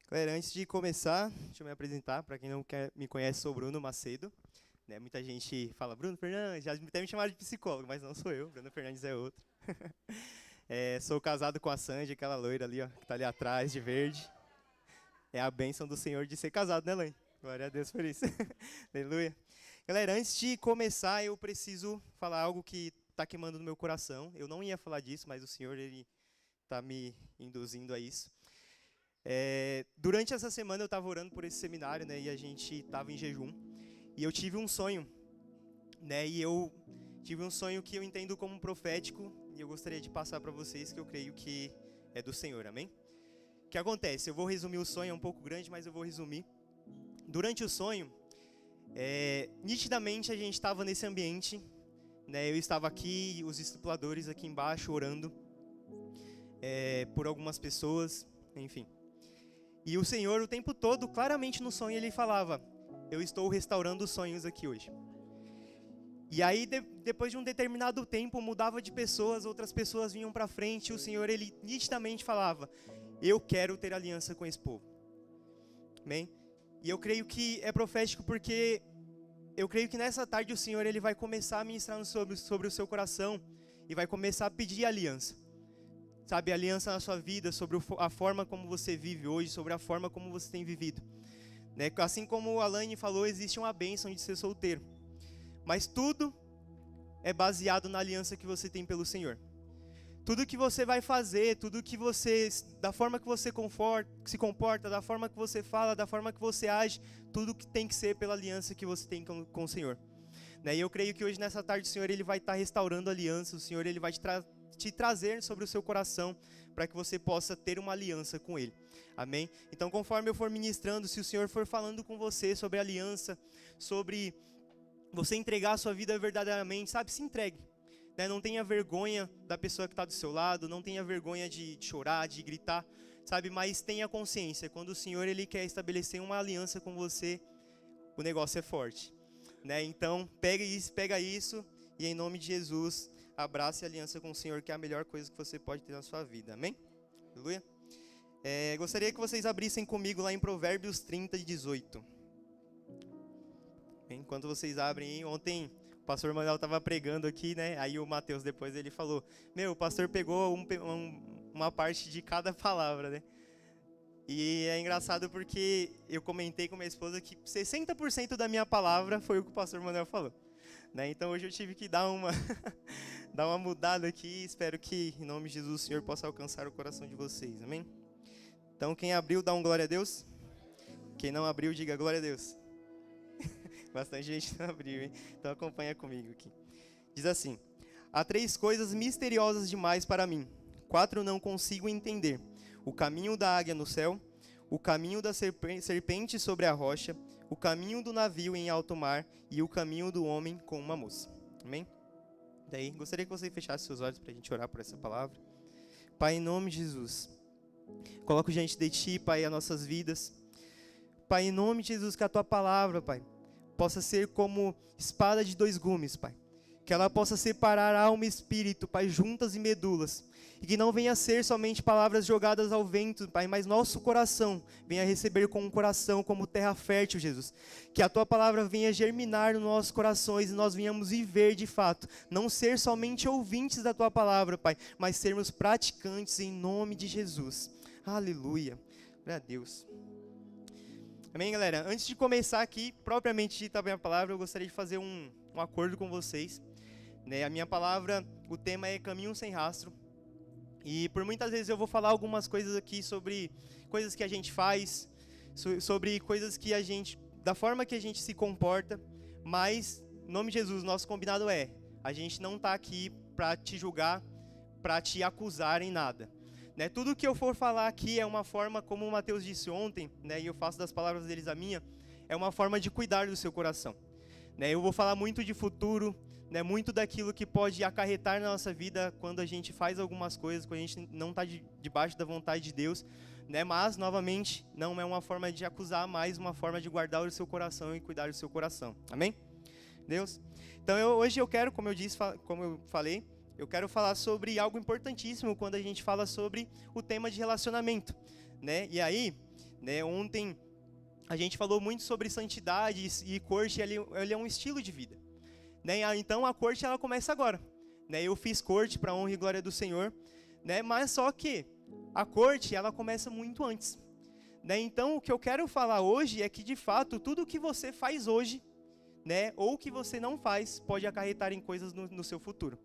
Galera, antes de começar, deixa eu me apresentar. Para quem não me conhece, sou Bruno Macedo. Né, muita gente fala Bruno Fernandes, já até me chamaram de psicólogo, mas não sou eu, Bruno Fernandes é outro. Sou casado com a Sandy, aquela loira ali, ó, que está ali atrás, de verde. É a bênção do Senhor de ser casado, né, Laine? Glória a Deus por isso. Aleluia. Galera, antes de começar, eu preciso falar algo que está queimando no meu coração. Eu não ia falar disso, mas o Senhor ele está me induzindo a isso. Durante essa semana eu estava orando por esse seminário, né, e a gente estava em jejum. E eu tive um sonho, né, e eu tive um sonho que eu entendo como profético, e eu gostaria de passar para vocês, que eu creio que é do Senhor, amém? O que acontece? Eu vou resumir o sonho, é um pouco grande, mas eu vou resumir. Durante o sonho, nitidamente a gente estava nesse ambiente, né, eu estava aqui, os discipuladores aqui embaixo orando por algumas pessoas, enfim. E o Senhor, o tempo todo, claramente no sonho, ele falava: eu estou restaurando os sonhos aqui hoje. E aí, depois de um determinado tempo, mudava de pessoas, outras pessoas vinham para frente, e o Senhor, ele nitidamente falava: eu quero ter aliança com esse povo. Amém? E eu creio que é profético porque eu creio que nessa tarde o Senhor, ele vai começar a ministrar sobre o seu coração e vai começar a pedir aliança. Sabe, aliança na sua vida, sobre a forma como você vive hoje, sobre a forma como você tem vivido. Né? Assim como a Laine falou, existe uma bênção de ser solteiro. Mas tudo é baseado na aliança que você tem pelo Senhor. Tudo que você vai fazer, tudo que você, da forma que você se comporta, da forma que você fala, da forma que você age, tudo que tem que ser pela aliança que você tem com o Senhor. Né? E eu creio que hoje, nessa tarde, o Senhor ele vai estar restaurando a aliança, o Senhor ele vai te trazer sobre o seu coração para que você possa ter uma aliança com Ele. Amém? Então, conforme eu for ministrando, se o Senhor for falando com você sobre aliança, sobre você entregar a sua vida verdadeiramente, sabe, se entregue. Né? Não tenha vergonha da pessoa que está do seu lado, não tenha vergonha de chorar, de gritar, sabe, mas tenha consciência, quando o Senhor ele quer estabelecer uma aliança com você, o negócio é forte. Né? Então, pega isso e em nome de Jesus, abrace a aliança com o Senhor, que é a melhor coisa que você pode ter na sua vida, amém? Aleluia. Gostaria que vocês abrissem comigo lá em Provérbios 30, 18. Enquanto vocês abrem, ontem o pastor Manuel estava pregando aqui, né? Aí o Mateus depois ele falou: o pastor pegou uma parte de cada palavra, né? E é engraçado porque eu comentei com minha esposa que 60% da minha palavra foi o que o pastor Manuel falou. Né? Então hoje eu tive que dar uma mudada aqui. Espero que em nome de Jesus o Senhor possa alcançar o coração de vocês, amém? Então quem abriu, dá um glória a Deus. Quem não abriu, diga glória a Deus. Bastante gente não abriu, hein? Então acompanha comigo aqui. Diz assim: há 3 coisas misteriosas demais para mim, 4 não consigo entender: o caminho da águia no céu, o caminho da serpente sobre a rocha, o caminho do navio em alto mar e o caminho do homem com uma moça. Amém? Daí, gostaria que você fechasse seus olhos para a gente orar por essa palavra. Pai, em nome de Jesus, coloco diante de Ti, Pai, as nossas vidas. Pai, em nome de Jesus, que a Tua palavra, Pai, possa ser como espada de 2 gumes, Pai. Que ela possa separar alma e espírito, Pai, juntas e medulas. E que não venha a ser somente palavras jogadas ao vento, Pai, mas nosso coração venha receber com um coração como terra fértil, Jesus. Que a Tua palavra venha germinar nos nossos corações e nós venhamos viver de fato. Não ser somente ouvintes da Tua palavra, Pai, mas sermos praticantes em nome de Jesus. Aleluia. Glória a Deus. Amém, galera? Antes de começar aqui, propriamente dita a minha palavra, eu gostaria de fazer um acordo com vocês. Né? A minha palavra, o tema é caminho sem rastro. E por muitas vezes eu vou falar algumas coisas aqui sobre coisas que a gente faz, sobre coisas que da forma que a gente se comporta, mas, em nome de Jesus, nosso combinado a gente não está aqui para te julgar, para te acusar em nada. Né? Tudo que eu for falar aqui é uma forma, como o Mateus disse ontem, né, e eu faço das palavras deles a minha, é uma forma de cuidar do seu coração. Né? Eu vou falar muito de futuro, né, muito daquilo que pode acarretar na nossa vida quando a gente faz algumas coisas, quando a gente não está debaixo da vontade de Deus. Né? Mas, novamente, não é uma forma de acusar, mas uma forma de guardar o seu coração e cuidar do seu coração. Amém? Deus? Então, hoje eu quero, como eu falei, eu quero falar sobre algo importantíssimo quando a gente fala sobre o tema de relacionamento, né? E aí, né? Ontem a gente falou muito sobre santidade e corte, ele é um estilo de vida, né? Então a corte ela começa agora, né? Eu fiz corte para a honra e glória do Senhor, né? Mas só que a corte ela começa muito antes, né? Então o que eu quero falar hoje é que de fato tudo que você faz hoje, né, ou que você não faz, pode acarretar em coisas no seu futuro,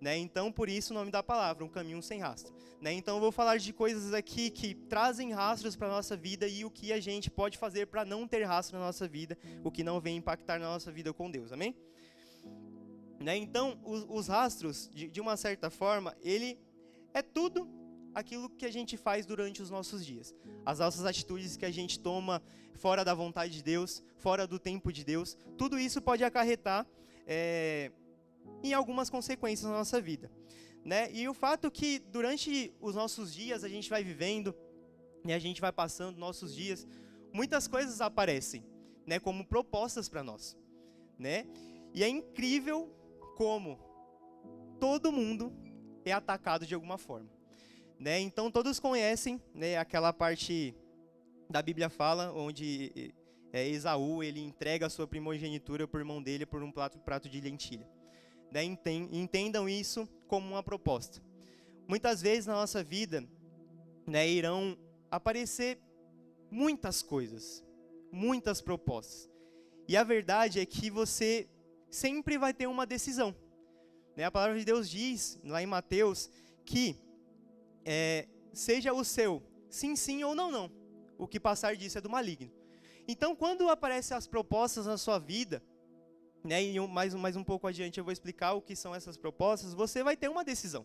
né? Então por isso o nome da palavra, um caminho sem rastro, né? Então eu vou falar de coisas aqui que trazem rastros para a nossa vida e o que a gente pode fazer para não ter rastro na nossa vida, o que não vem impactar na nossa vida com Deus, amém? Né? Então os rastros, de uma certa forma, ele é tudo aquilo que a gente faz durante os nossos dias. As nossas atitudes que a gente toma fora da vontade de Deus, fora do tempo de Deus, tudo isso pode acarretar em algumas consequências na nossa vida, né? E o fato que durante os nossos dias a gente vai vivendo, e a gente vai passando nossos dias, muitas coisas aparecem, né, como propostas para nós, né? E é incrível como todo mundo é atacado de alguma forma, né? Então todos conhecem, né, aquela parte da Bíblia fala onde Esaú ele entrega a sua primogenitura por mão dele por um prato de lentilha, né? Entendam isso como uma proposta. Muitas vezes na nossa vida, né, irão aparecer muitas coisas, muitas propostas, e a verdade é que você sempre vai ter uma decisão, né? A palavra de Deus diz lá em Mateus que seja o seu sim, sim ou não, não. O que passar disso é do maligno. Então, quando aparecem as propostas na sua vida, né, e mais um pouco adiante eu vou explicar o que são essas propostas, você vai ter uma decisão.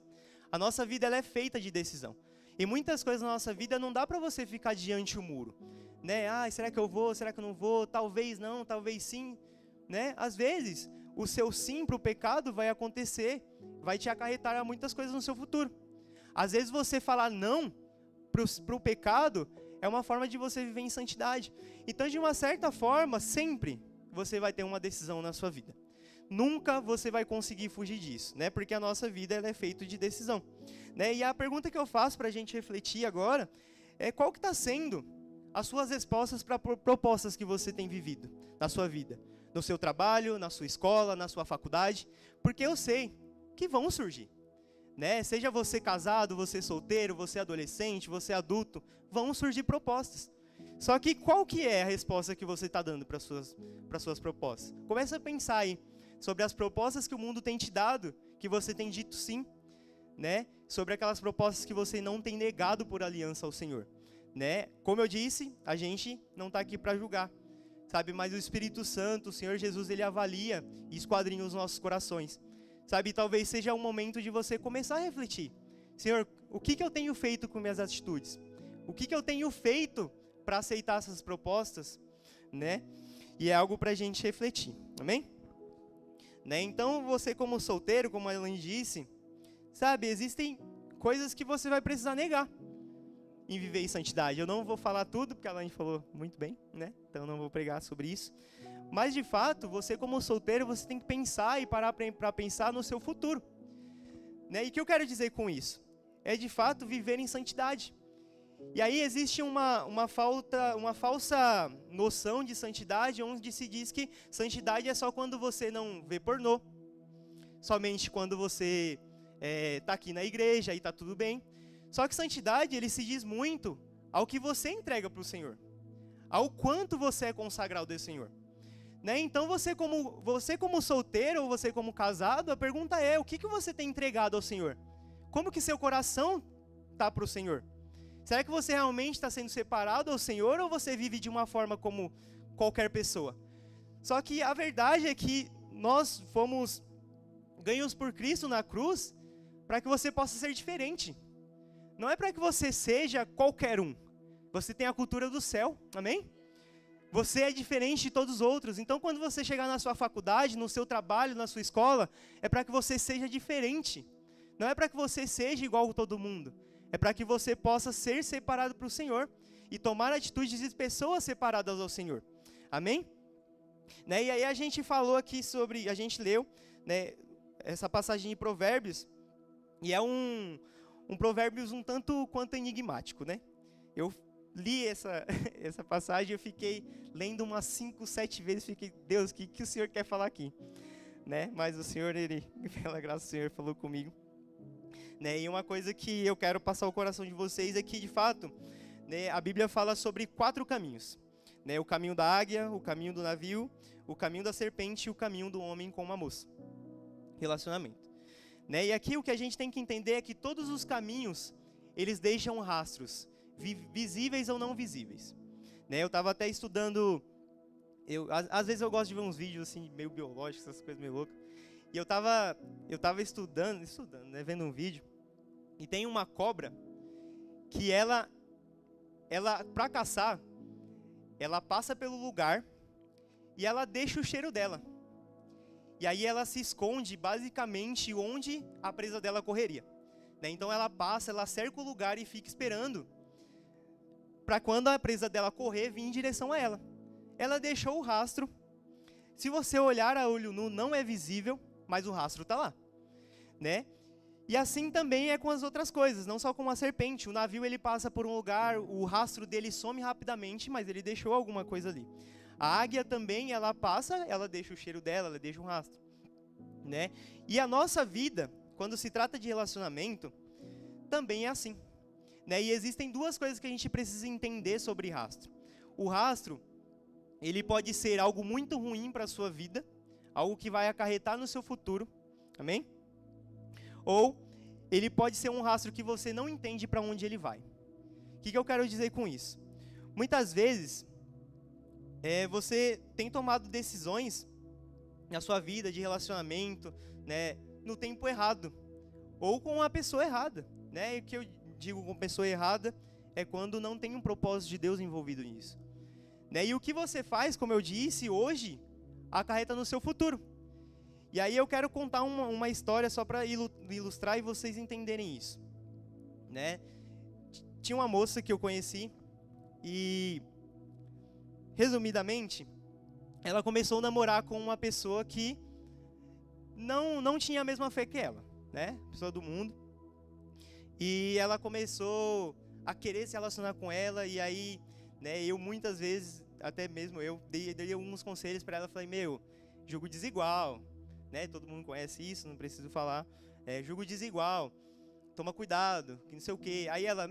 A nossa vida ela é feita de decisão. E muitas coisas na nossa vida não dá para você ficar diante do muro, né? Ah, será que eu vou? Será que eu não vou? Talvez não, talvez sim, né? Às vezes, o seu sim para o pecado vai acontecer, vai te acarretar a muitas coisas no seu futuro. Às vezes você falar não para o pecado é uma forma de você viver em santidade. Então, de uma certa forma, sempre você vai ter uma decisão na sua vida. Nunca você vai conseguir fugir disso, né? Porque a nossa vida ela é feita de decisão, né? E a pergunta que eu faço para a gente refletir agora é qual que está sendo as suas respostas para propostas que você tem vivido na sua vida, no seu trabalho, na sua escola, na sua faculdade, porque eu sei que vão surgir, né? Seja você casado, você solteiro, você adolescente, você adulto, vão surgir propostas. Só que qual que é a resposta que você está dando para suas propostas? Começa a pensar aí sobre as propostas que o mundo tem te dado, que você tem dito sim, né? Sobre aquelas propostas que você não tem negado por aliança ao Senhor, né? Como eu disse, a gente não está aqui para julgar, sabe? Mas o Espírito Santo, o Senhor Jesus, ele avalia e esquadrinha os nossos corações, sabe? Talvez seja um momento de você começar a refletir. Senhor, o que eu tenho feito com minhas atitudes? O que eu tenho feito para aceitar essas propostas, né? E é algo para a gente refletir, amém? Né? Então, você como solteiro, como a Elaine disse, sabe, existem coisas que você vai precisar negar em viver em santidade. Eu não vou falar tudo, porque a Elaine falou muito bem, né? Então, eu não vou pregar sobre isso. Mas, de fato, você como solteiro, você tem que pensar e parar para pensar no seu futuro, né? E o que eu quero dizer com isso? É, de fato, viver em santidade. E aí existe uma falsa noção de santidade, onde se diz que santidade é só quando você não vê pornô, somente quando você está aqui na igreja e está tudo bem. Só que santidade, ele se diz muito ao que você entrega para o Senhor, ao quanto você é consagrado ao Senhor, né? Então você como solteiro ou você como casado, a pergunta é, o que você tem entregado ao Senhor? Como que seu coração está para o Senhor? Será que você realmente está sendo separado ao Senhor ou você vive de uma forma como qualquer pessoa? Só que a verdade é que nós fomos ganhos por Cristo na cruz para que você possa ser diferente. Não é para que você seja qualquer um. Você tem a cultura do céu, amém? Você é diferente de todos os outros. Então, quando você chegar na sua faculdade, no seu trabalho, na sua escola, é para que você seja diferente. Não é para que você seja igual a todo mundo. É para que você possa ser separado para o Senhor e tomar atitudes de pessoas separadas ao Senhor. Amém? Né? E aí a gente falou aqui a gente leu, né, essa passagem de Provérbios, e é um Provérbios um tanto quanto enigmático, né? Eu li essa passagem, eu fiquei lendo umas 5, 7 vezes, fiquei, Deus, o que o Senhor quer falar aqui? Né? Mas o Senhor, Ele, pela graça do Senhor, falou comigo. Né? E uma coisa que eu quero passar ao coração de vocês é que, de fato, né, a Bíblia fala sobre 4 caminhos. Né? O caminho da águia, o caminho do navio, o caminho da serpente e o caminho do homem com uma moça. Relacionamento. Né? E aqui o que a gente tem que entender é que todos os caminhos, eles deixam rastros, visíveis ou não visíveis. Né? Eu estava até estudando, às vezes eu gosto de ver uns vídeos assim, meio biológicos, essas coisas meio loucas. E eu tava estudando, né, vendo um vídeo, e tem uma cobra que ela para caçar, ela passa pelo lugar e ela deixa o cheiro dela. E aí ela se esconde basicamente onde a presa dela correria. Né? Então ela cerca o lugar e fica esperando para quando a presa dela correr, vir em direção a ela. Ela deixou o rastro. Se você olhar a olho nu, não é visível, mas o rastro está lá. Né? E assim também é com as outras coisas, não só com a serpente. O navio ele passa por um lugar, o rastro dele some rapidamente, mas ele deixou alguma coisa ali. A águia também, ela passa, ela deixa o cheiro dela, ela deixa um rastro. Né? E a nossa vida, quando se trata de relacionamento, também é assim. Né? E existem 2 coisas que a gente precisa entender sobre rastro. O rastro, ele pode ser algo muito ruim para a sua vida, algo que vai acarretar no seu futuro, amém? Ou ele pode ser um rastro que você não entende para onde ele vai. O que eu quero dizer com isso? Muitas vezes, você tem tomado decisões na sua vida de relacionamento, né, no tempo errado, ou com a pessoa errada. Né? E o que eu digo com pessoa errada é quando não tem um propósito de Deus envolvido nisso. Né? E o que você faz, como eu disse, hoje, acarreta no seu futuro. E aí eu quero contar uma história só para ilustrar e vocês entenderem isso. Né? Tinha uma moça que eu conheci e, resumidamente, ela começou a namorar com uma pessoa que não tinha a mesma fé que ela, né? Pessoa do mundo. E ela começou a querer se relacionar com ela, e aí, né, eu muitas vezes, até mesmo eu dei alguns conselhos para ela, falei, julgo desigual, né? Todo mundo conhece isso, não preciso falar. Julgo desigual, toma cuidado, que não sei o quê. Aí ela,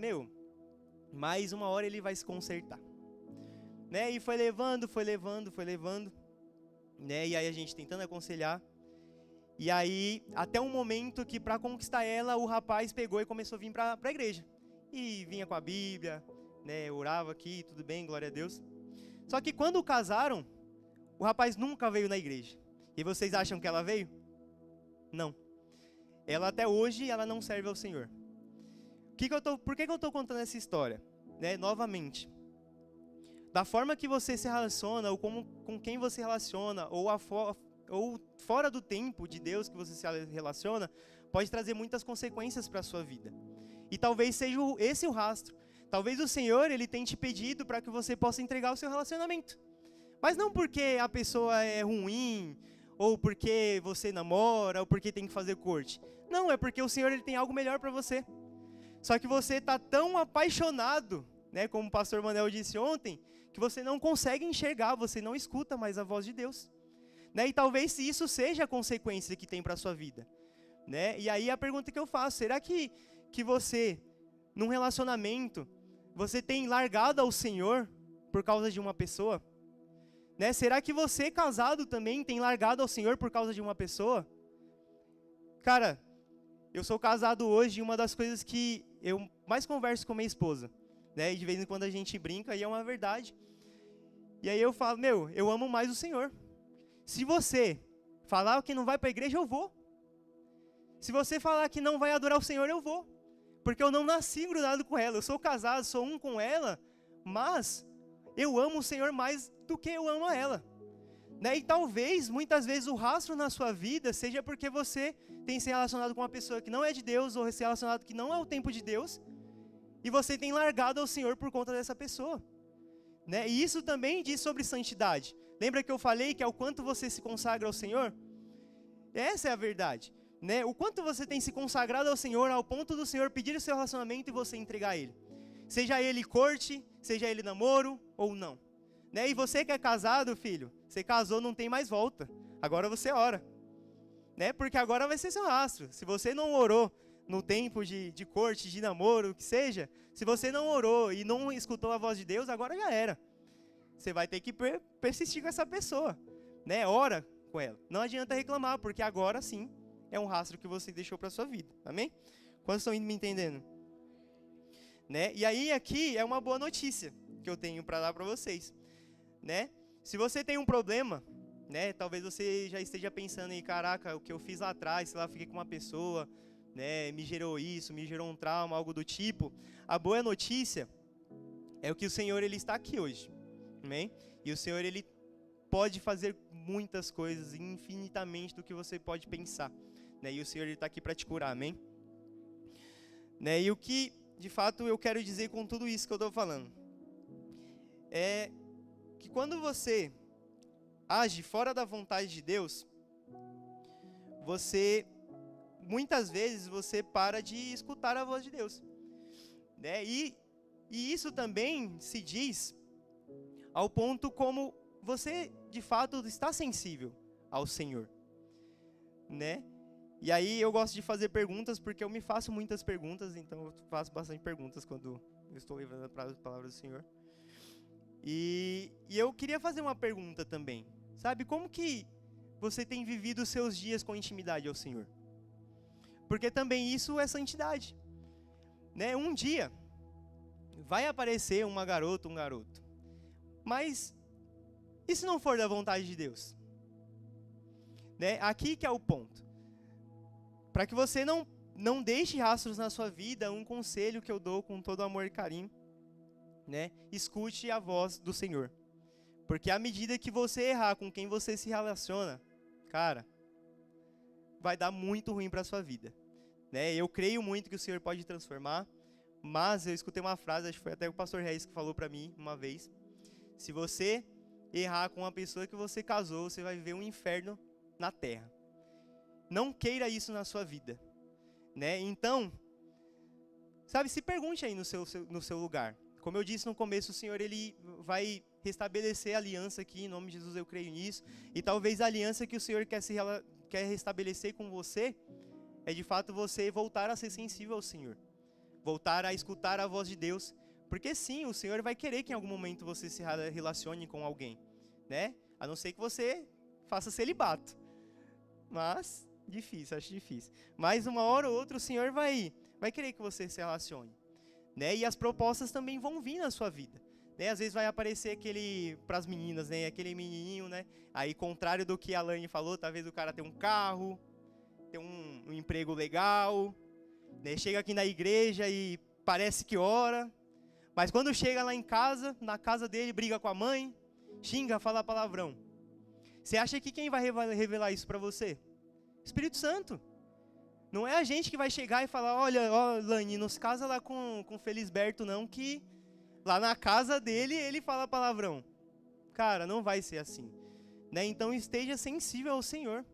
mais uma hora ele vai se consertar. Né? E foi levando, né? E aí a gente tentando aconselhar. E aí, até um momento que para conquistar ela, o rapaz pegou e começou a vir para a igreja. E vinha com a Bíblia, né? Orava aqui, tudo bem, glória a Deus. Só que quando casaram, o rapaz nunca veio na igreja. E vocês acham que ela veio? Não. Ela até hoje, ela não serve ao Senhor. Por que eu estou contando essa história? Né? Novamente. Da forma que você se relaciona, ou com quem você relaciona, ou fora do tempo de Deus que você se relaciona, pode trazer muitas consequências para a sua vida. E talvez seja esse o rastro. Talvez o Senhor, Ele tenha te pedido para que você possa entregar o seu relacionamento. Mas não porque a pessoa é ruim, ou porque você namora, ou porque tem que fazer corte. Não, é porque o Senhor Ele tem algo melhor para você. Só que você está tão apaixonado, né, como o pastor Manel disse ontem, que você não consegue enxergar, você não escuta mais a voz de Deus. Né? E talvez isso seja a consequência que tem para a sua vida. Né? E aí a pergunta que eu faço, será que você, num relacionamento, você tem largado ao Senhor por causa de uma pessoa? Né? Será que você, casado também, tem largado ao Senhor por causa de uma pessoa? Cara, eu sou casado hoje e uma das coisas que eu mais converso com minha esposa, né? E de vez em quando a gente brinca e é uma verdade. E aí eu falo, eu amo mais o Senhor. Se você falar que não vai para a igreja, eu vou. Se você falar que não vai adorar o Senhor, eu vou. Porque eu não nasci grudado com ela. Eu sou casado, sou um com ela, mas eu amo o Senhor mais do que eu amo a ela. Né? E talvez, muitas vezes, o rastro na sua vida seja porque você tem se relacionado com uma pessoa que não é de Deus, ou se relacionado que não é o tempo de Deus, e você tem largado ao Senhor por conta dessa pessoa. Né? E isso também diz sobre santidade. Lembra que eu falei que é o quanto você se consagra ao Senhor? Essa é a verdade. Né? O quanto você tem se consagrado ao Senhor ao ponto do Senhor pedir o seu relacionamento e você entregar a Ele. Seja ele corte, seja ele namoro ou não. Né? E você que é casado, filho, você casou, não tem mais volta. Agora você ora. Né? Porque agora vai ser seu rastro. Se você não orou no tempo de corte, de namoro, o que seja, se você não orou e não escutou a voz de Deus, agora já era. Você vai ter que persistir com essa pessoa. Né? Ora com ela. Não adianta reclamar, porque agora sim é um rastro que você deixou para sua vida. Amém? Quantos estão me entendendo? Né? E aí aqui é uma boa notícia que eu tenho para dar para vocês. Né? Se você tem um problema, né, talvez você já esteja pensando em, caraca, o que eu fiz lá atrás, sei lá, fiquei com uma pessoa, né, me gerou isso, me gerou um trauma, algo do tipo. A boa notícia é o que o Senhor, ele está aqui hoje. Amém? E o Senhor, ele pode fazer muitas coisas, infinitamente do que você pode pensar. Né? E o Senhor, ele está aqui para te curar. Amém? Né? E o que, de fato, eu quero dizer com tudo isso que eu estou falando é que quando você age fora da vontade de Deus, muitas vezes você para de escutar a voz de Deus. Né? E isso também se diz ao ponto como você, de fato, está sensível ao Senhor. Né? E aí eu gosto de fazer perguntas, porque eu me faço muitas perguntas, então eu faço bastante perguntas quando eu estou levando a palavra do Senhor. E eu queria fazer uma pergunta também. Sabe, como que você tem vivido os seus dias com intimidade ao Senhor? Porque também isso é santidade. Né? Um dia vai aparecer uma garota, um garoto. Mas e se não for da vontade de Deus? Né? Aqui que é o ponto. Para que você não deixe rastros na sua vida, um conselho que eu dou com todo amor e carinho. Né? Escute a voz do Senhor. Porque à medida que você errar com quem você se relaciona, cara, vai dar muito ruim para a sua vida. Né? Eu creio muito que o Senhor pode transformar, mas eu escutei uma frase, acho que foi até o pastor Reis que falou para mim uma vez. Se você errar com uma pessoa que você casou, você vai viver um inferno na terra. Não queira isso na sua vida. Né? Então, sabe, se pergunte aí no seu lugar. Como eu disse no começo, o Senhor, ele vai restabelecer a aliança aqui, em nome de Jesus eu creio nisso. E talvez a aliança que o Senhor quer restabelecer com você, é de fato você voltar a ser sensível ao Senhor. Voltar a escutar a voz de Deus. Porque sim, o Senhor vai querer que em algum momento você se relacione com alguém. Né? A não ser que você faça celibato. Mas, acho difícil. Mas uma hora ou outra o Senhor vai querer que você se relacione. Né? E as propostas também vão vir na sua vida. Né? Às vezes vai aparecer para as meninas, né? Aquele menininho, né? Aí, contrário do que a Laine falou, talvez o cara tenha um carro, tem um emprego legal, né? Chega aqui na igreja e parece que ora, mas quando chega lá em casa, na casa dele, briga com a mãe, xinga, fala palavrão. Você acha que quem vai revelar isso para você? Espírito Santo. Não é a gente que vai chegar e falar, olha, Laine, não se casa lá com Felisberto não, que lá na casa dele ele fala palavrão. Cara, não vai ser assim. Né? Então esteja sensível ao Senhor.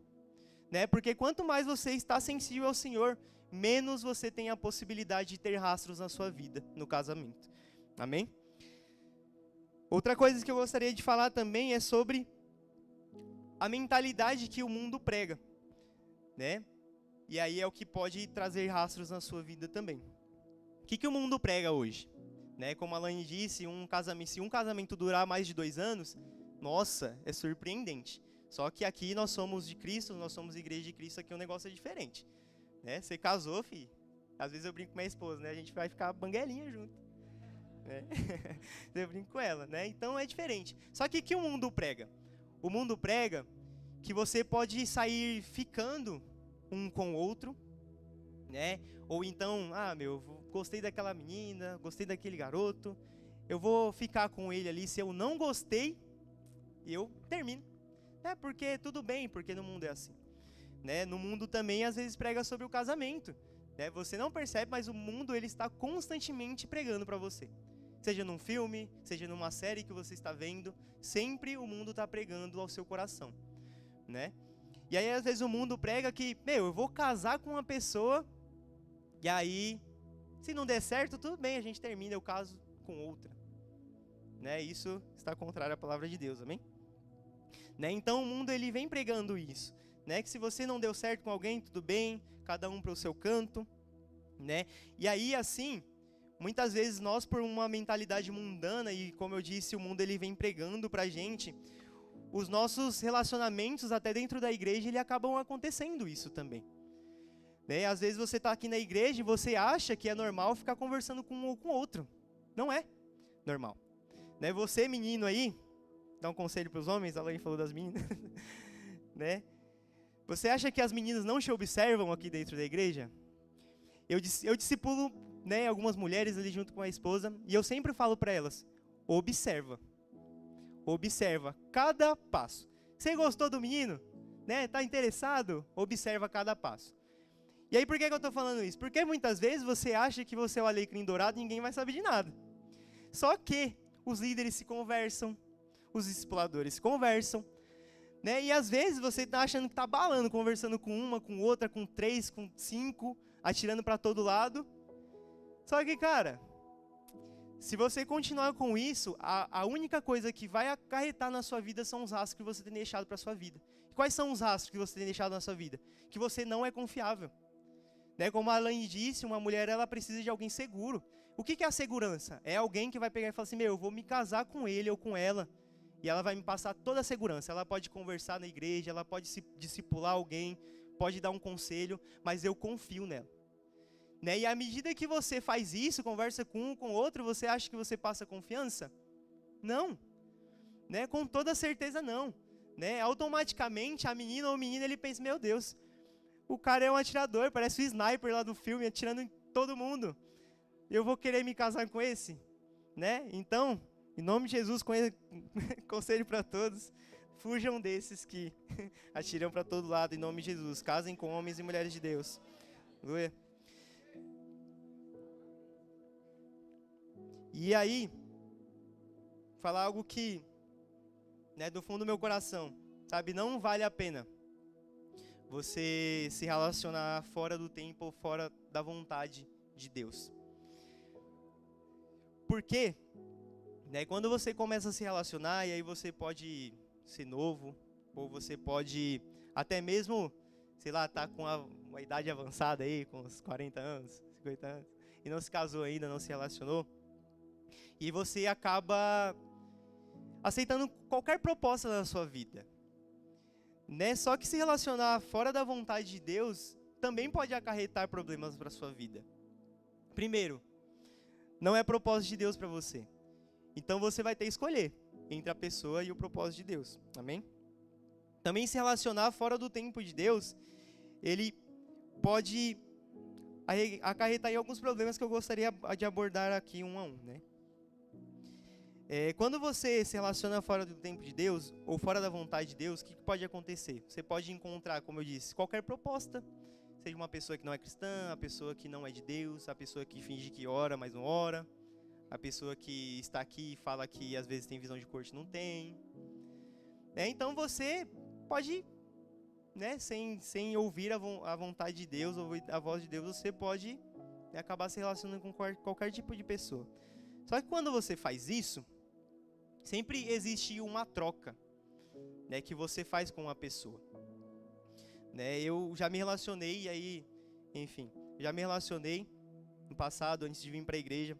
Né? Porque quanto mais você está sensível ao Senhor, menos você tem a possibilidade de ter rastros na sua vida, no casamento. Amém? Outra coisa que eu gostaria de falar também é sobre a mentalidade que o mundo prega. Né? E aí é o que pode trazer rastros na sua vida também. O que o mundo prega hoje? Né? Como a Laine disse, se um casamento durar mais de 2 anos, nossa, é surpreendente. Só que aqui nós somos de Cristo, nós somos igreja de Cristo, aqui o negócio é diferente. Né? Você casou, filho. Às vezes eu brinco com minha esposa, né? A gente vai ficar banguelinha junto. Né? Eu brinco com ela, né? Então é diferente. Só que o que o mundo prega? O mundo prega que você pode sair ficando um com o outro, né? Ou então, gostei daquela menina, gostei daquele garoto, eu vou ficar com ele ali, se eu não gostei, eu termino. Porque tudo bem, porque no mundo é assim. Né? No mundo também, às vezes, prega sobre o casamento. Né? Você não percebe, mas o mundo ele está constantemente pregando para você. Seja num filme, seja numa série que você está vendo, sempre o mundo está pregando ao seu coração. Né? E aí, às vezes, o mundo prega que, eu vou casar com uma pessoa, e aí Se não der certo, tudo bem, a gente termina o caso com outra. Né? Isso está contrário à palavra de Deus, amém? Né? Então o mundo ele vem pregando isso, né? Que se você não deu certo com alguém, tudo bem, cada um para o seu canto, né? E aí assim, muitas vezes nós por uma mentalidade mundana e como eu disse, o mundo ele vem pregando pra gente, os nossos relacionamentos até dentro da igreja, ele acabam acontecendo isso também. Né? Às vezes você está aqui na igreja e você acha que é normal ficar conversando com um ou com outro. Não é normal. Né? Você, menino aí, dá um conselho para os homens, a Alain falou das meninas. Né? Você acha que as meninas não te observam aqui dentro da igreja? Eu discipulo, né, algumas mulheres ali junto com a esposa, e eu sempre falo para elas, observa cada passo. Você gostou do menino? Né? Tá interessado? Observa cada passo. E aí por que eu estou falando isso? Porque muitas vezes você acha que você é o alecrim dourado e ninguém vai saber de nada. Só que os líderes se conversam, os discipuladores se conversam, né? E às vezes você está achando que está balando, conversando com uma, com outra, com 3, com 5, atirando para todo lado. Só que, cara, se você continuar com isso, a única coisa que vai acarretar na sua vida são os rastros que você tem deixado para a sua vida. E quais são os rastros que você tem deixado na sua vida? Que você não é confiável. Né? Como a Alain disse, uma mulher ela precisa de alguém seguro. O que é a segurança? É alguém que vai pegar e falar assim, eu vou me casar com ele ou com ela, e ela vai me passar toda a segurança. Ela pode conversar na igreja, ela pode se discipular alguém, pode dar um conselho, mas eu confio nela. Né? E à medida que você faz isso, conversa com um, com outro, você acha que você passa confiança? Não. Né? Com toda certeza não. Né? Automaticamente a menina ou o menino ele pensa, meu Deus, o cara é um atirador, parece o sniper lá do filme, atirando em todo mundo. Eu vou querer me casar com esse? Né? Então, em nome de Jesus, conselho para todos, fujam desses que atiram para todo lado, em nome de Jesus. Casem com homens e mulheres de Deus. Aleluia. E aí, falar algo que, né, do fundo do meu coração, sabe, não vale a pena você se relacionar fora do tempo ou fora da vontade de Deus. Porque, né, quando você começa a se relacionar, e aí você pode ser novo, ou você pode até mesmo, sei lá, tá com uma idade avançada aí, com uns 40 anos, 50 anos, e não se casou ainda, não se relacionou, e você acaba aceitando qualquer proposta da sua vida. Né? Só que se relacionar fora da vontade de Deus também pode acarretar problemas para a sua vida. Primeiro, não é propósito de Deus para você. Então você vai ter que escolher entre a pessoa e o propósito de Deus. Amém? Também se relacionar fora do tempo de Deus, ele pode acarretar em alguns problemas que eu gostaria de abordar aqui um a um, né? Quando você se relaciona fora do tempo de Deus, ou fora da vontade de Deus, o que pode acontecer? Você pode encontrar, como eu disse, qualquer proposta, seja uma pessoa que não é cristã, a pessoa que não é de Deus, a pessoa que finge que ora, mas não ora, a pessoa que está aqui e fala que às vezes tem visão de corte, não tem. Então você pode, né, sem ouvir a vontade de Deus, ouvir a voz de Deus, você pode, né, acabar se relacionando com qualquer tipo de pessoa. Só que quando você faz isso, sempre existe uma troca, né, que você faz com uma pessoa. Né, eu já me relacionei, e aí, enfim, já me relacionei no passado, antes de vir para a igreja.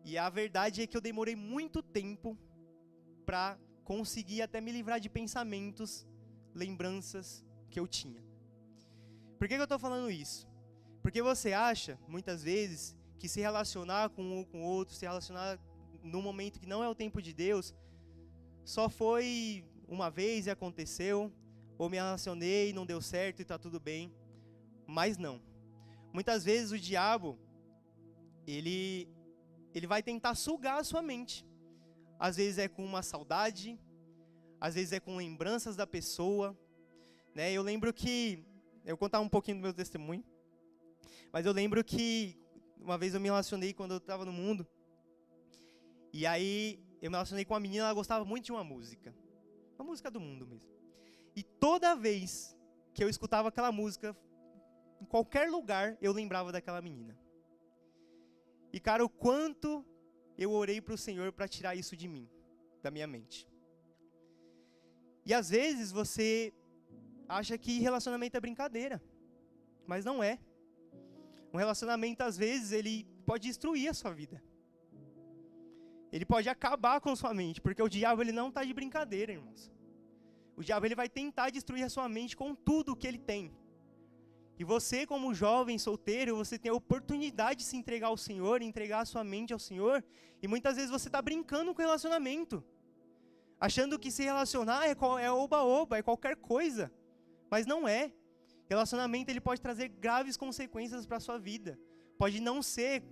E a verdade é que eu demorei muito tempo para conseguir até me livrar de pensamentos, lembranças que eu tinha. Por que eu estou falando isso? Porque você acha, muitas vezes, que se relacionar com um ou com outro, se relacionar no momento que não é o tempo de Deus, só foi uma vez e aconteceu, ou me relacionei e não deu certo e está tudo bem. Mas não. Muitas vezes o diabo, ele vai tentar sugar a sua mente. Às vezes é com uma saudade, às vezes é com lembranças da pessoa. Né? Eu lembro que, eu vou contar um pouquinho do meu testemunho, mas eu lembro que uma vez eu me relacionei quando eu estava no mundo, e aí eu me relacionei com uma menina, ela gostava muito de uma música do mundo mesmo. E toda vez que eu escutava aquela música, em qualquer lugar, eu lembrava daquela menina. E, cara, o quanto eu orei para o Senhor para tirar isso de mim, da minha mente. E às vezes você acha que relacionamento é brincadeira, mas não é. Um relacionamento, às vezes, ele pode destruir a sua vida. Ele pode acabar com a sua mente, porque o diabo ele não está de brincadeira, irmãos. O diabo ele vai tentar destruir a sua mente com tudo o que ele tem. E você, como jovem solteiro, você tem a oportunidade de se entregar ao Senhor, entregar a sua mente ao Senhor, e muitas vezes você está brincando com o relacionamento, achando que se relacionar é oba-oba, é qualquer coisa, mas não é. Relacionamento ele pode trazer graves consequências para a sua vida. Pode não ser,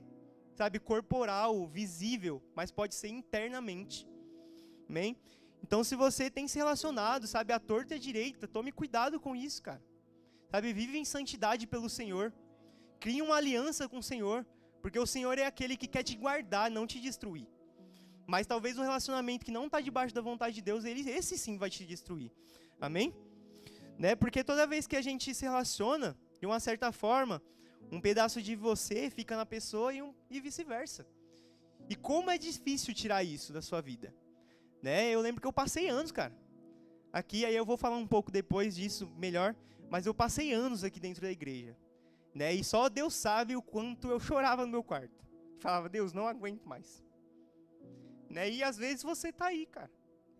sabe, corporal, visível, mas pode ser internamente. Amém? Então, se você tem se relacionado, sabe, à torta e à direita, tome cuidado com isso, cara. Sabe, vive em santidade pelo Senhor. Crie uma aliança com o Senhor, porque o Senhor é aquele que quer te guardar, não te destruir. Mas talvez um relacionamento que não está debaixo da vontade de Deus, esse sim vai te destruir. Amém? Né? Porque toda vez que a gente se relaciona, de uma certa forma, um pedaço de você fica na pessoa e vice-versa. E como é difícil tirar isso da sua vida. Né? Eu lembro que eu passei anos, cara. Aqui, aí eu vou falar um pouco depois disso melhor, mas eu passei anos aqui dentro da igreja. Né? E só Deus sabe o quanto eu chorava no meu quarto. Falava, Deus, não aguento mais. Né? E às vezes você tá aí, cara,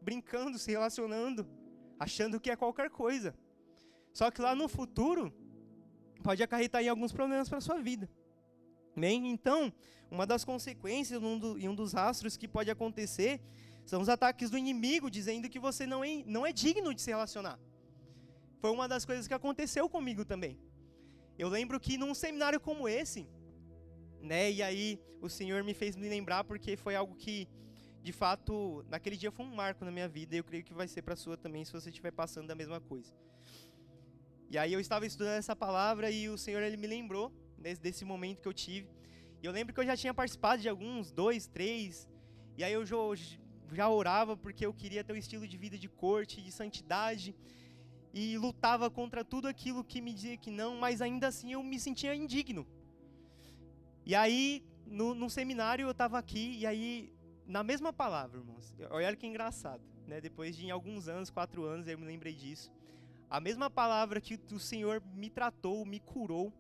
brincando, se relacionando, achando que é qualquer coisa. Só que lá no futuro, pode acarretar em alguns problemas para a sua vida. Bem, então, uma das consequências e um dos rastros que pode acontecer são os ataques do inimigo, dizendo que você não é digno de se relacionar. Foi uma das coisas que aconteceu comigo também. Eu lembro que num seminário como esse, né, e aí o Senhor me fez me lembrar, porque foi algo que, de fato, naquele dia foi um marco na minha vida, e eu creio que vai ser para a sua também, se você estiver passando da mesma coisa. E aí eu estava estudando essa palavra e o Senhor ele me lembrou desse momento que eu tive. E eu lembro que eu já tinha participado de alguns, 2, 3, e aí eu já orava porque eu queria ter um estilo de vida de corte, de santidade, e lutava contra tudo aquilo que me dizia que não, mas ainda assim eu me sentia indigno. E aí, no seminário eu estava aqui, e aí, na mesma palavra, irmãos, olha que engraçado, né? Depois de alguns anos, 4 anos, eu me lembrei disso. A mesma palavra que o Senhor me tratou, me curou,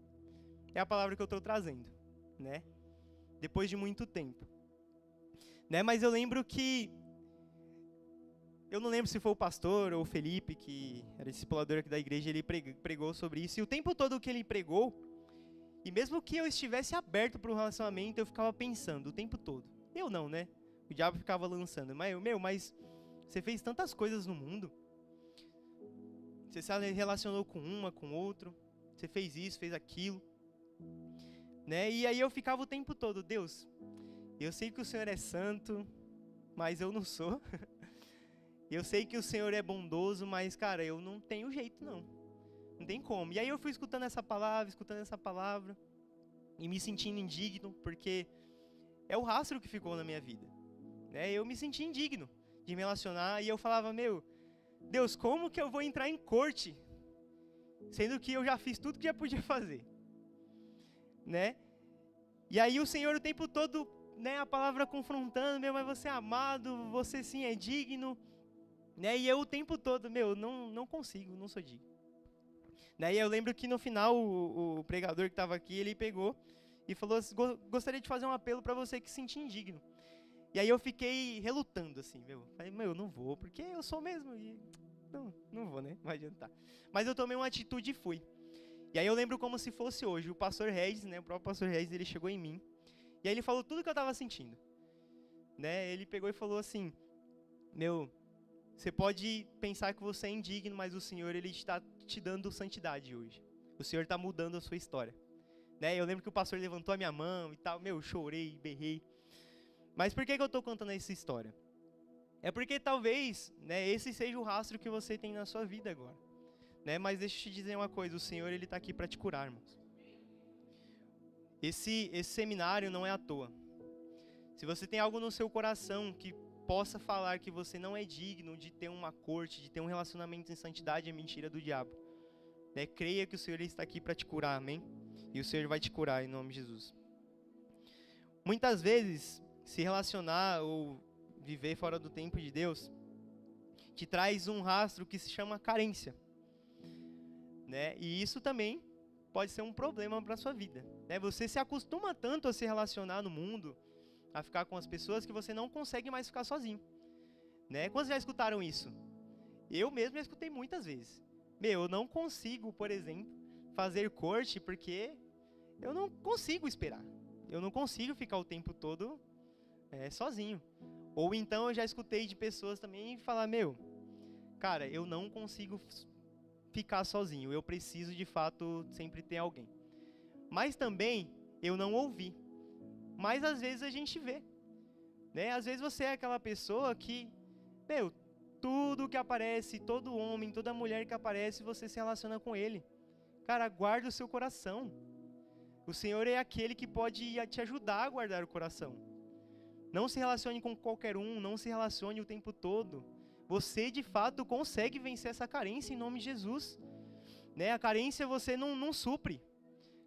é a palavra que eu estou trazendo, né? Depois de muito tempo. Né? Mas eu lembro que, eu não lembro se foi o pastor ou o Felipe, que era discipulador aqui da igreja, ele pregou sobre isso. E o tempo todo que ele pregou, e mesmo que eu estivesse aberto para o relacionamento, eu ficava pensando o tempo todo. Eu não, né? O diabo ficava lançando. Mas você fez tantas coisas no mundo. Você se relacionou com uma, com outro. Você fez isso, fez aquilo. Né? E aí eu ficava o tempo todo, Deus, eu sei que o Senhor é santo, mas eu não sou. Eu sei que o Senhor é bondoso, mas, cara, eu não tenho jeito, não. Não tem como. E aí eu fui escutando essa palavra, e me sentindo indigno, porque é o rastro que ficou na minha vida. Né? Eu me senti indigno de me relacionar, e eu falava, Deus, como que eu vou entrar em corte, sendo que eu já fiz tudo que já podia fazer? Né? E aí o Senhor o tempo todo, né, a palavra confrontando, mas você é amado, você sim é digno, né? E eu o tempo todo, não consigo, não sou digno. Né? E eu lembro que no final o pregador que estava aqui, ele pegou e falou assim, gostaria de fazer um apelo para você que se sentir indigno. E aí eu fiquei relutando assim, falei, não vou, porque eu sou mesmo, e não vou, né, não vai adiantar. Mas eu tomei uma atitude e fui. E aí eu lembro como se fosse hoje, o pastor Regis, né, o próprio pastor Regis, ele chegou em mim, e aí ele falou tudo que eu estava sentindo. Né, ele pegou e falou assim, você pode pensar que você é indigno, mas o Senhor, ele está te dando santidade hoje. O Senhor está mudando a sua história. Né, eu lembro que o pastor levantou a minha mão e tal, chorei, berrei. Mas por que eu estou contando essa história? É porque talvez, né, esse seja o rastro que você tem na sua vida agora. Né? Mas deixa eu te dizer uma coisa, o Senhor ele está aqui para te curar, irmãos. Esse seminário não é à toa. Se você tem algo no seu coração que possa falar que você não é digno de ter uma corte, de ter um relacionamento em santidade, é mentira do diabo. né? Creia que o Senhor está aqui para te curar, amém? E o Senhor vai te curar em nome de Jesus. Muitas vezes, se relacionar ou viver fora do tempo de Deus te traz um rastro que se chama carência, né? E isso também pode ser um problema para a sua vida, né? Você se acostuma tanto a se relacionar no mundo, a ficar com as pessoas, que você não consegue mais ficar sozinho, né? Quantos já escutaram isso? Eu mesmo já escutei muitas vezes. Eu não consigo, por exemplo, fazer corte porque eu não consigo esperar. Eu não consigo ficar o tempo todo sozinho. Ou então eu já escutei de pessoas também falar, cara, eu não consigo ficar sozinho. Eu preciso, de fato, sempre ter alguém. Mas também eu não ouvi. Mas às vezes a gente vê, né? Às vezes você é aquela pessoa que, tudo que aparece, todo homem, toda mulher que aparece, você se relaciona com ele. Cara, guarda o seu coração. O Senhor é aquele que pode te ajudar a guardar o coração. Não se relacione com qualquer um, não se relacione o tempo todo. Você, de fato, consegue vencer essa carência em nome de Jesus, né? A carência você não supre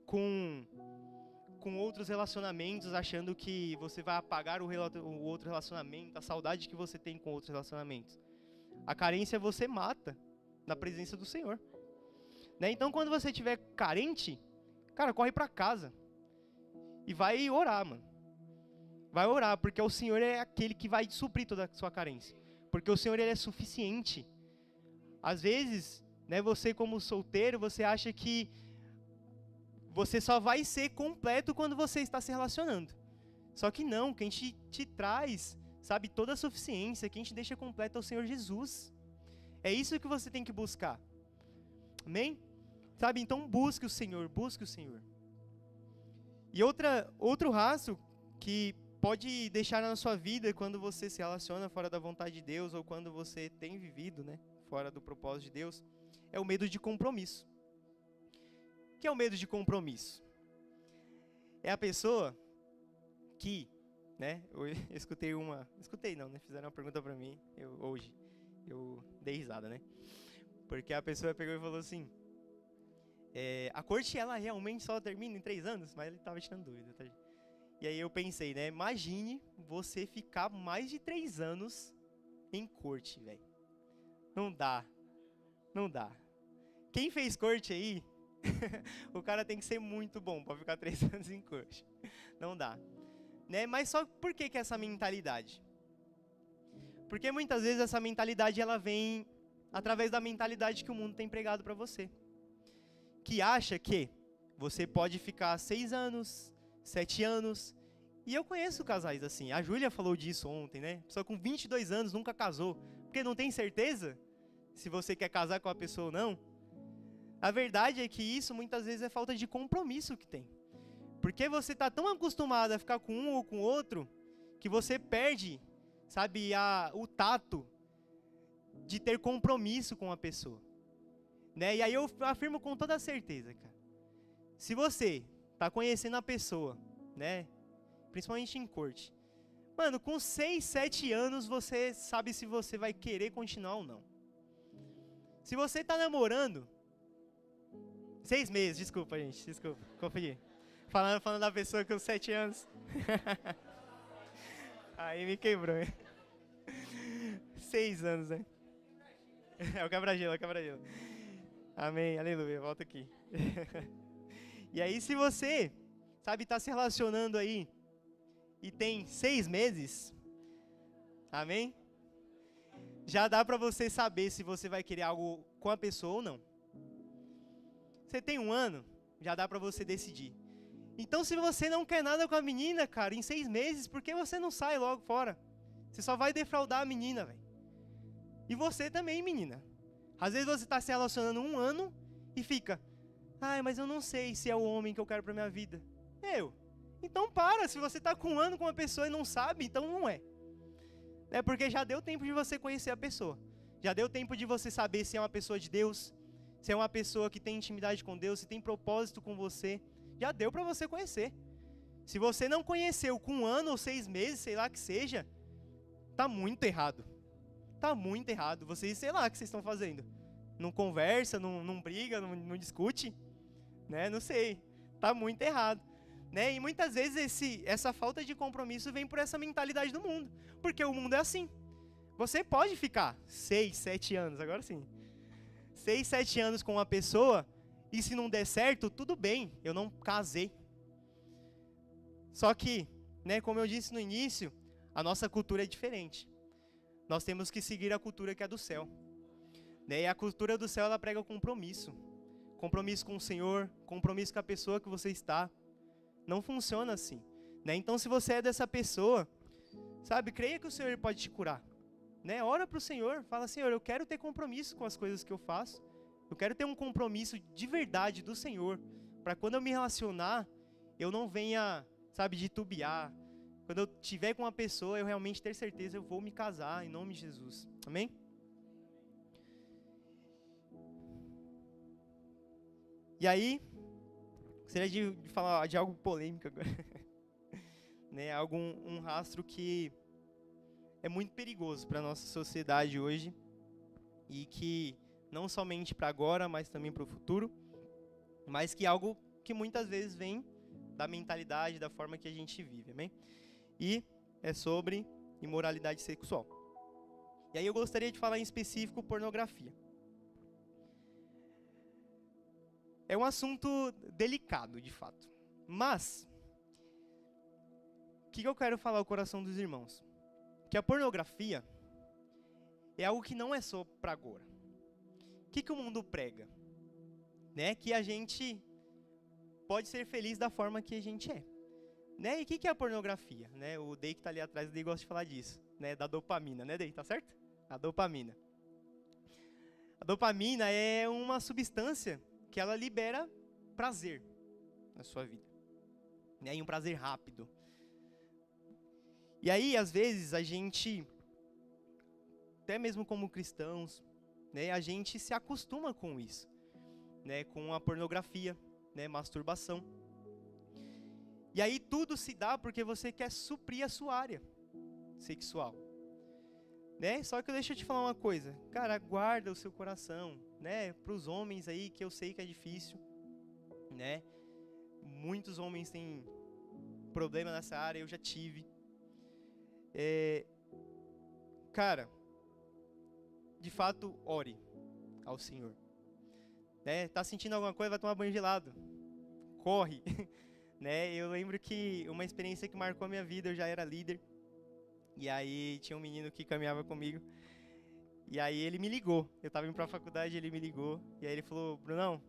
com outros relacionamentos, achando que você vai apagar o outro relacionamento, a saudade que você tem com outros relacionamentos. A carência você mata na presença do Senhor, né? Então, quando você estiver carente, cara, corre para casa e vai orar, mano. Vai orar, porque o Senhor é aquele que vai suprir toda a sua carência. Porque o Senhor, ele é suficiente. Às vezes, né, você como solteiro, você acha que você só vai ser completo quando você está se relacionando. Só que não, quem te traz, sabe, toda a suficiência, quem te deixa completo é o Senhor Jesus. É isso que você tem que buscar. Amém? Sabe, então busque o Senhor, busque o Senhor. E outro rastro que pode deixar na sua vida quando você se relaciona fora da vontade de Deus, ou quando você tem vivido, né, fora do propósito de Deus, é o medo de compromisso. O que é o medo de compromisso? É a pessoa que, né, fizeram uma pergunta pra mim, hoje, eu dei risada, né, porque a pessoa pegou e falou assim, a corte, ela realmente só termina em 3 anos? Mas ele tava tirando dúvida, tá? E aí eu pensei, né, imagine você ficar mais de 3 anos em corte, velho. Não dá. Quem fez corte aí, o cara tem que ser muito bom pra ficar 3 anos em corte. Não dá. Né? Mas só por que essa mentalidade? Porque muitas vezes essa mentalidade ela vem através da mentalidade que o mundo tem pregado pra você. Que acha que você pode ficar 6 anos, 7 anos. E eu conheço casais assim. A Júlia falou disso ontem, né? Pessoa com 22 anos nunca casou. Porque não tem certeza se você quer casar com a pessoa ou não. A verdade é que isso muitas vezes é falta de compromisso que tem. Porque você está tão acostumado a ficar com um ou com outro, que você perde, sabe, o tato de ter compromisso com a pessoa. Né? E aí eu afirmo com toda certeza, cara. Se você está conhecendo a pessoa, né, principalmente em corte, mano, com 6, 7 anos você sabe se você vai querer continuar ou não. Se você está namorando, 6 meses, desculpa, confundi. Falando da pessoa com 7 anos. Aí me quebrou, hein? 6 anos, né? É o quebra-gelo. Amém, aleluia, volta aqui. E aí se você, sabe, tá se relacionando aí e tem 6 meses, amém? Já dá pra você saber se você vai querer algo com a pessoa ou não. Você tem 1 ano, já dá pra você decidir. Então se você não quer nada com a menina, cara, em 6 meses, por que você não sai logo fora? Você só vai defraudar a menina, velho. E você também, menina. Às vezes você tá se relacionando 1 ano e fica, mas eu não sei se é o homem que eu quero pra minha vida. Então para, se você tá com 1 ano com uma pessoa e não sabe, então não é. Porque já deu tempo de você conhecer a pessoa. Já deu tempo de você saber se é uma pessoa de Deus, se é uma pessoa que tem intimidade com Deus, se tem propósito com você. Já deu pra você conhecer. Se você não conheceu com 1 ano ou 6 meses, sei lá que seja, tá muito errado. Tá muito errado. Vocês, sei lá o que vocês estão fazendo. não conversa, não briga, não discute, né? Não sei, tá muito errado, né? E muitas vezes essa falta de compromisso vem por essa mentalidade do mundo, porque o mundo é assim. Você pode ficar 6, 7 anos, agora sim, 6, 7 anos com uma pessoa, e se não der certo, tudo bem, eu não casei. Só que, né, como eu disse no início, a nossa cultura é diferente. Nós temos que seguir a cultura que é do céu. Né? E a cultura do céu, ela prega compromisso. Compromisso com o Senhor, compromisso com a pessoa que você está. Não funciona assim. Né? Então, se você é dessa pessoa, sabe, creia que o Senhor pode te curar. Né? Ora para o Senhor, fala, Senhor, eu quero ter compromisso com as coisas que eu faço. Eu quero ter um compromisso de verdade do Senhor. Para quando eu me relacionar, eu não venha, sabe, titubear. Quando eu estiver com uma pessoa, eu realmente ter certeza, eu vou me casar em nome de Jesus. Amém? E aí, gostaria de falar de algo polêmico agora. Né? Um rastro que é muito perigoso para a nossa sociedade hoje. E que não somente para agora, mas também para o futuro. Mas que é algo que muitas vezes vem da mentalidade, da forma que a gente vive. Amém? E é sobre imoralidade sexual. E aí eu gostaria de falar em específico pornografia. É um assunto delicado, de fato. Mas, o que eu quero falar ao coração dos irmãos? Que a pornografia é algo que não é só para agora. O que o mundo prega? Né? Que a gente pode ser feliz da forma que a gente é. Né? E o que é a pornografia? Né? O Day que está ali atrás, o Day gosta de falar disso. Né? Da dopamina, né, Day? Tá certo? A dopamina. A dopamina é uma substância que ela libera prazer na sua vida. Né? E um prazer rápido. E aí, às vezes, a gente, até mesmo como cristãos, né, a gente se acostuma com isso. Né? Com a pornografia, né? Masturbação. E aí tudo se dá porque você quer suprir a sua área sexual. Né? Só que deixa eu te falar uma coisa. Cara, guarda o seu coração. Né? Para os homens aí, que eu sei que é difícil. Né? Muitos homens têm problema nessa área, eu já tive. Cara, de fato, ore ao Senhor. Né? Tá sentindo alguma coisa, vai tomar banho gelado. Corre. Né? Eu lembro que uma experiência que marcou a minha vida, eu já era líder. E aí tinha um menino que caminhava comigo. E aí ele me ligou. Eu estava indo para a faculdade, ele me ligou. E aí ele falou, Brunão,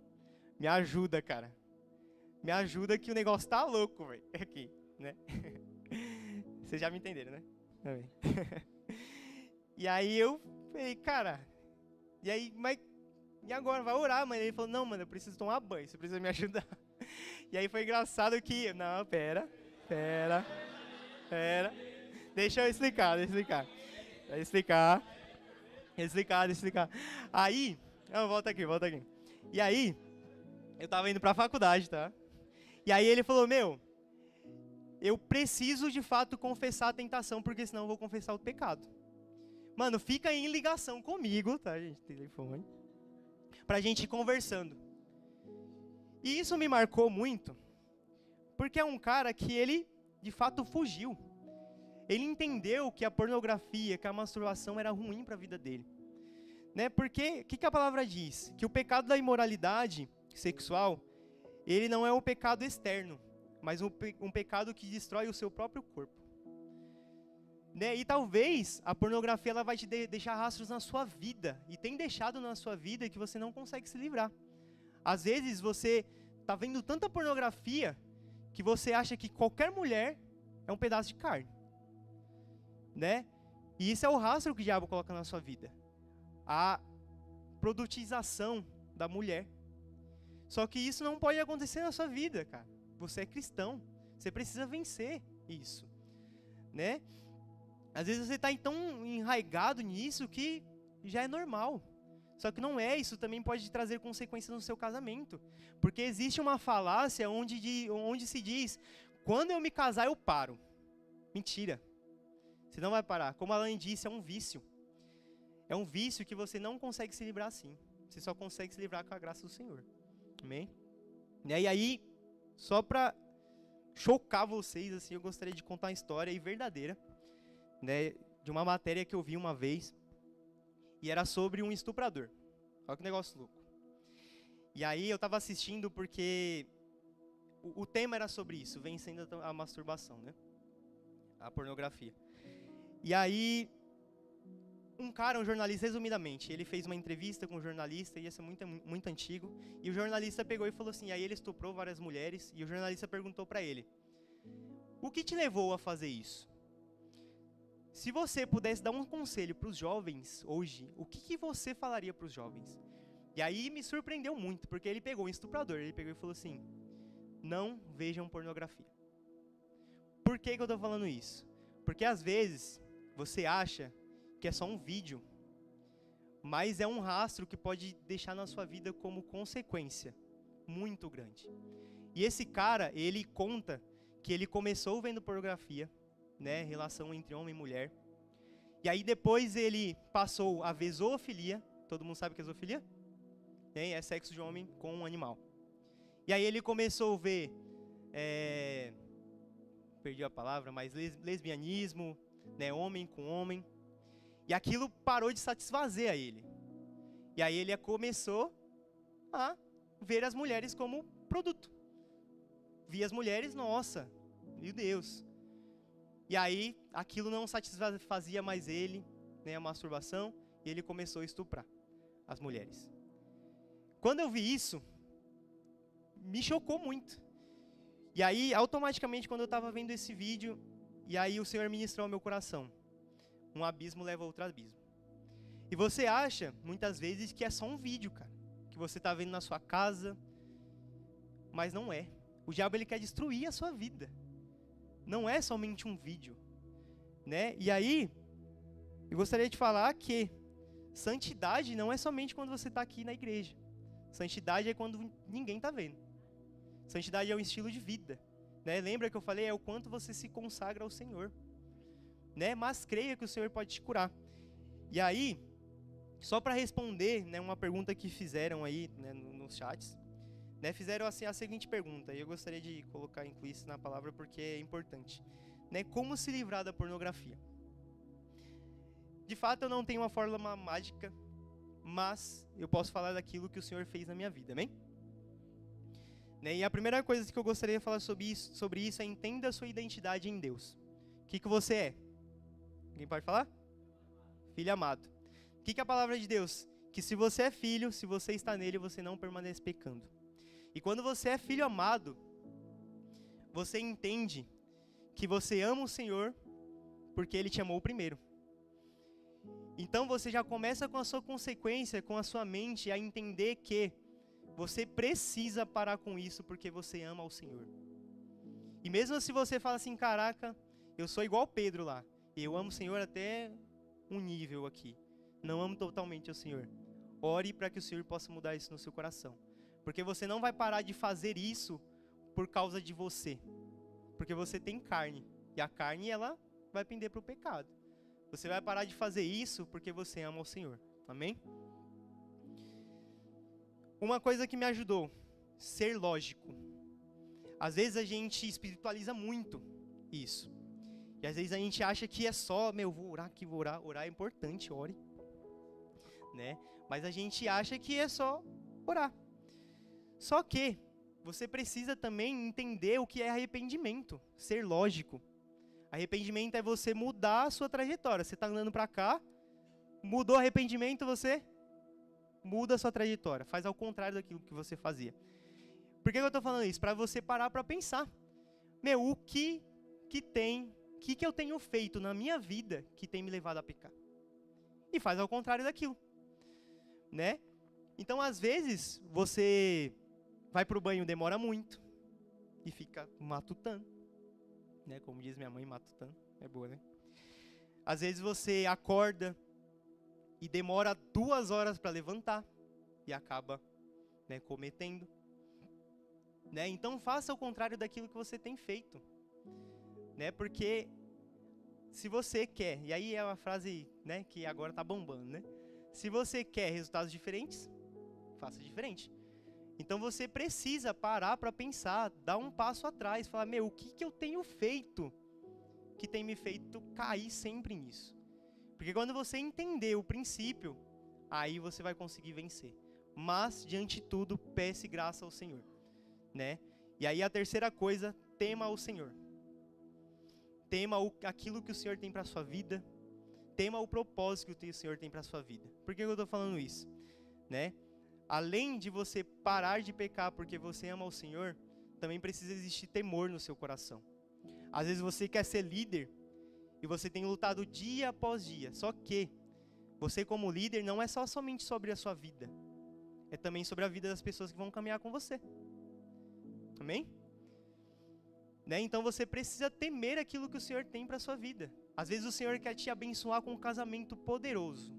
me ajuda, cara. Me ajuda que o negócio tá louco, velho. Aqui, né? Vocês já me entenderam, né? Amém. E aí eu falei, cara, e aí, mas e agora? Vai orar, mano? Ele falou, não, mano, eu preciso tomar banho, você precisa me ajudar. E aí foi engraçado que... Não, pera. Deixa eu explicar. Aí... Não, volta aqui. E aí, eu tava indo pra faculdade, tá? E aí ele falou, eu preciso de fato confessar a tentação, porque senão eu vou confessar o pecado. Mano, fica em ligação comigo, tá, gente? Telefone. Pra gente ir conversando. E isso me marcou muito, porque é um cara que ele, de fato, fugiu. Ele entendeu que a pornografia, que a masturbação era ruim para a vida dele. Né? Porque, o que a palavra diz? Que o pecado da imoralidade sexual, ele não é um pecado externo, mas um pecado que destrói o seu próprio corpo. Né? E talvez a pornografia ela vai te deixar rastros na sua vida, e tem deixado na sua vida que você não consegue se livrar. Às vezes você está vendo tanta pornografia que você acha que qualquer mulher é um pedaço de carne. Né? E isso é o rastro que o diabo coloca na sua vida. A produtização da mulher. Só que isso não pode acontecer na sua vida, cara. Você é cristão. Você precisa vencer isso. Né? Às vezes você está tão enraizado nisso que já é normal. Só que não é, isso também pode trazer consequências no seu casamento. Porque existe uma falácia onde se diz, quando eu me casar eu paro. Mentira. Você não vai parar. Como a Alain disse, é um vício. É um vício que você não consegue se livrar assim. você só consegue se livrar com a graça do Senhor. Amém? E aí, só para chocar vocês, assim, eu gostaria de contar uma história aí verdadeira, né, de uma matéria que eu vi uma vez, e era sobre um estuprador. Olha que negócio louco. E aí eu estava assistindo porque o tema era sobre isso, vencendo a masturbação, né? A pornografia. E aí, um jornalista, resumidamente, ele fez uma entrevista com um jornalista, e isso é muito antigo, e o jornalista pegou e falou assim, aí ele estuprou várias mulheres, e o jornalista perguntou para ele, o que te levou a fazer isso? Se você pudesse dar um conselho para os jovens hoje, o que você falaria para os jovens? E aí me surpreendeu muito, porque ele pegou um estuprador, ele pegou e falou assim, não vejam pornografia. Por que eu estou falando isso? Porque às vezes você acha que é só um vídeo, mas é um rastro que pode deixar na sua vida como consequência muito grande. E esse cara, ele conta que ele começou vendo pornografia, né, relação entre homem e mulher. E aí depois ele passou a ver zoofilia. Todo mundo sabe o que é zoofilia? É sexo de homem com um animal. E aí ele começou a ver, perdi a palavra, mas lesbianismo, né, homem com homem. E aquilo parou de satisfazer a ele. E aí ele começou a ver as mulheres como produto. Via as mulheres, nossa, meu Deus. E aí, aquilo não satisfazia mais ele, né, a masturbação, e ele começou a estuprar as mulheres. Quando eu vi isso, me chocou muito. E aí, automaticamente, quando eu estava vendo esse vídeo, e aí o Senhor ministrou ao meu coração, um abismo leva a outro abismo. E você acha, muitas vezes, que é só um vídeo, cara, que você está vendo na sua casa, mas não é. O diabo, ele quer destruir a sua vida. Não é somente um vídeo, né? E aí, eu gostaria de falar que santidade não é somente quando você está aqui na igreja. Santidade é quando ninguém está vendo. Santidade é um estilo de vida, né? Lembra que eu falei, é o quanto você se consagra ao Senhor, né? Mas creia que o Senhor pode te curar. E aí, só para responder, né, uma pergunta que fizeram aí, né, nos chats, né, fizeram assim a seguinte pergunta, e eu gostaria de incluir isso na palavra porque é importante, né, como se livrar da pornografia? De fato, eu não tenho uma fórmula mágica, mas eu posso falar daquilo que o Senhor fez na minha vida, amém? Né, e a primeira coisa que eu gostaria de falar sobre isso é entenda a sua identidade em Deus. O que você é? Alguém pode falar? Filho amado. O que é a palavra de Deus? Que se você é filho, se você está nele, você não permanece pecando. E quando você é filho amado, você entende que você ama o Senhor porque Ele te amou primeiro. Então você já começa com a sua consequência, com a sua mente, a entender que você precisa parar com isso porque você ama o Senhor. E mesmo se você fala assim, caraca, eu sou igual Pedro lá, eu amo o Senhor até um nível aqui, não amo totalmente o Senhor. Ore para que o Senhor possa mudar isso no seu coração. Porque você não vai parar de fazer isso por causa de você. Porque você tem carne. E a carne, ela vai pender para o pecado. Você vai parar de fazer isso porque você ama o Senhor. Amém? Uma coisa que me ajudou, ser lógico. Às vezes a gente espiritualiza muito isso. E às vezes a gente acha que é só, vou orar aqui, vou orar. Orar é importante, ore. Né? Mas a gente acha que é só orar. Só que você precisa também entender o que é arrependimento, ser lógico. Arrependimento é você mudar a sua trajetória. Você está andando para cá, mudou arrependimento, você muda a sua trajetória. Faz ao contrário daquilo que você fazia. Por que eu estou falando isso? Para você parar para pensar. O que eu tenho feito na minha vida que tem me levado a pecar? E faz ao contrário daquilo. Né? Então, às vezes, você vai pro banho, demora muito e fica matutando, né? Como diz minha mãe, matutando, é boa, né? Às vezes você acorda e demora 2 horas para levantar e acaba, né, cometendo, né? Então faça o contrário daquilo que você tem feito, né? Porque se você quer, e aí é uma frase, né, que agora tá bombando, né? Se você quer resultados diferentes, faça diferente. Então você precisa parar para pensar, dar um passo atrás, falar, o que eu tenho feito que tem me feito cair sempre nisso? Porque quando você entender o princípio, aí você vai conseguir vencer. Mas, diante de tudo, peça graça ao Senhor, né? E aí a terceira coisa, tema ao Senhor. Tema aquilo que o Senhor tem para a sua vida. Tema o propósito que o Senhor tem para a sua vida. Por que eu estou falando isso? Né? Além de você parar de pecar porque você ama o Senhor, também precisa existir temor no seu coração. Às vezes você quer ser líder e você tem lutado dia após dia. Só que você como líder não é somente sobre a sua vida. É também sobre a vida das pessoas que vão caminhar com você. Amém? Né? Então você precisa temer aquilo que o Senhor tem para a sua vida. Às vezes o Senhor quer te abençoar com um casamento poderoso.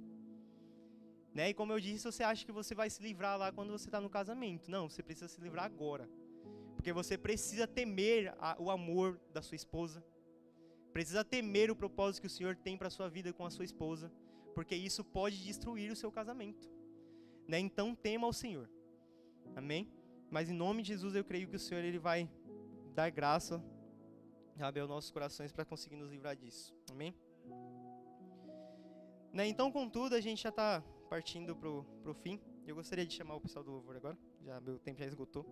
Né? E como eu disse, você acha que você vai se livrar lá quando você está no casamento. Não, você precisa se livrar agora. Porque você precisa temer o amor da sua esposa. Precisa temer o propósito que o Senhor tem para a sua vida com a sua esposa. Porque isso pode destruir o seu casamento. Né? Então tema ao Senhor. Amém? Mas em nome de Jesus eu creio que o Senhor ele vai dar graça, sabe, aos nossos corações para conseguir nos livrar disso. Amém? Né? Então, contudo, a gente já está partindo pro fim. Eu gostaria de chamar o pessoal do louvor agora. Meu tempo já esgotou.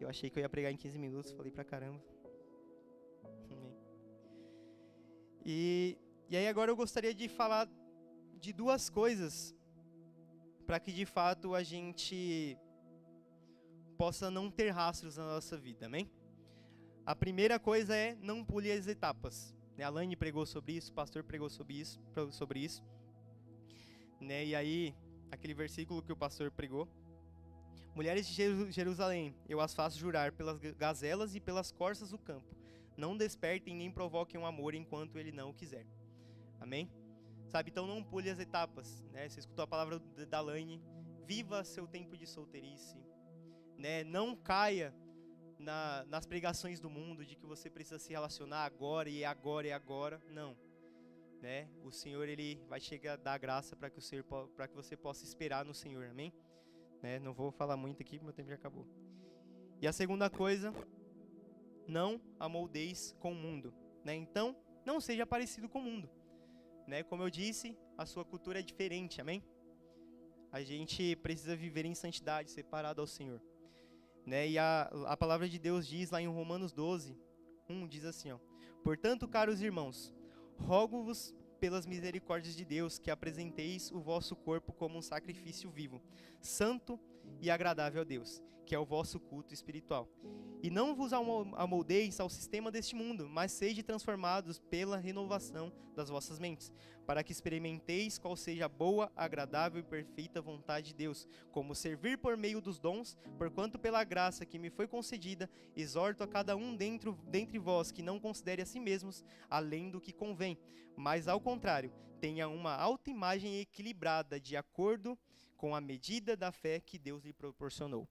Eu achei que eu ia pregar em 15 minutos, falei pra caramba. Amém. E aí agora eu gostaria de falar de duas coisas para que de fato a gente possa não ter rastros na nossa vida, amém? A primeira coisa é não pule as etapas. A Laine pregou sobre isso, o pastor pregou sobre isso. Né? E aí, aquele versículo que o pastor pregou. Mulheres de Jerusalém, eu as faço jurar pelas gazelas e pelas corças do campo. Não despertem nem provoquem um amor enquanto ele não o quiser. Amém? Sabe, então não pule as etapas. Né? Você escutou a palavra da Laine. Viva seu tempo de solteirice. Né? Não caia nas pregações do mundo de que você precisa se relacionar agora e agora e agora. Não. Né? O Senhor ele vai chegar a dar graça para que você possa esperar no Senhor. Amém? Né? Não vou falar muito aqui, meu tempo já acabou. E a segunda coisa, não amoldeis com o mundo. Né? Então, não seja parecido com o mundo. Né? Como eu disse, a sua cultura é diferente. Amém? A gente precisa viver em santidade, separado ao Senhor. Né? E a palavra de Deus diz lá em Romanos 12, 1, diz assim, ó: portanto, caros irmãos, rogo-vos pelas misericórdias de Deus que apresenteis o vosso corpo como um sacrifício vivo, santo e agradável a Deus, que é o vosso culto espiritual. E não vos amoldeis ao sistema deste mundo, mas sede transformados pela renovação das vossas mentes, para que experimenteis qual seja a boa, agradável e perfeita vontade de Deus, como servir por meio dos dons, porquanto pela graça que me foi concedida, exorto a cada um dentre vós que não considere a si mesmos além do que convém, mas ao contrário, tenha uma autoimagem equilibrada de acordo com a medida da fé que Deus lhe proporcionou.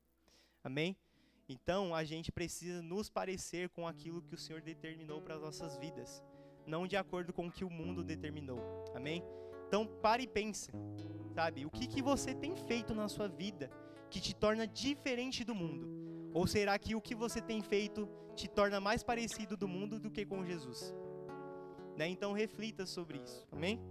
Amém? Então, a gente precisa nos parecer com aquilo que o Senhor determinou para as nossas vidas, não de acordo com o que o mundo determinou. Amém? Então, pare e pense, sabe? O que você tem feito na sua vida que te torna diferente do mundo? Ou será que o que você tem feito te torna mais parecido do mundo do que com Jesus? Né? Então, reflita sobre isso. Amém?